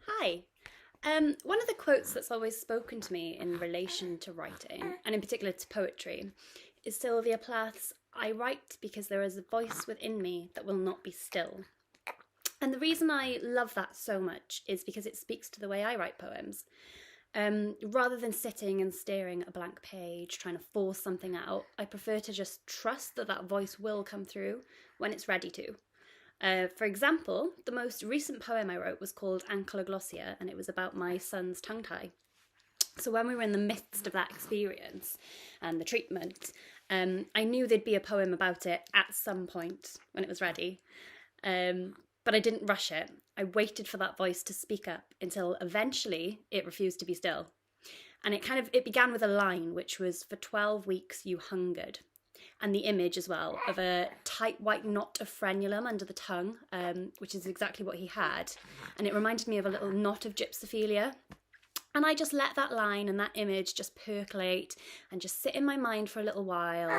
Hi. One of the quotes that's always spoken to me in relation to writing, and in particular to poetry, is Sylvia Plath's "I write because there is a voice within me that will not be still." And the reason I love that so much is because it speaks to the way I write poems. Rather than sitting and staring at a blank page, trying to force something out, I prefer to just trust that that voice will come through when it's ready to. For example, the most recent poem I wrote was called Ankyloglossia, and it was about my son's tongue tie. So when we were in the midst of that experience and the treatment, I knew there'd be a poem about it at some point when it was ready. But I didn't rush it. I waited for that voice to speak up until eventually it refused to be still. And it began with a line, which was, "For 12 weeks you hungered." And the image as well of a tight white knot of frenulum under the tongue, which is exactly what he had. And it reminded me of a little knot of gypsophilia. And I just let that line and that image just percolate and just sit in my mind for a little while.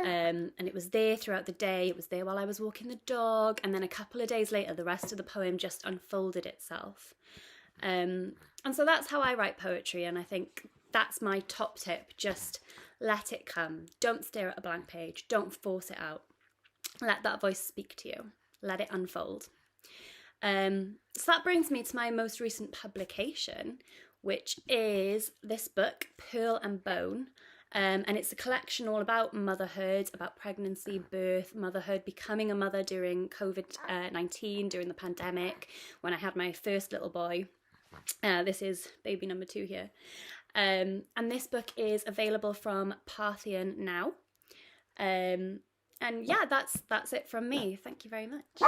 And it was there throughout the day. It was there while I was walking the dog. And then a couple of days later, the rest of the poem just unfolded itself. And so that's how I write poetry. And I think that's my top tip. Just let it come. Don't stare at a blank page. Don't force it out. Let that voice speak to you. Let it unfold. So that brings me to my most recent publication, which is this book, Pearl and Bone. And it's a collection all about motherhood, about pregnancy, birth, motherhood, becoming a mother during COVID-19, during the pandemic, when I had my first little boy. This is baby number 2 here. And this book is available from Parthian now. And yeah, that's it from me. Thank you very much.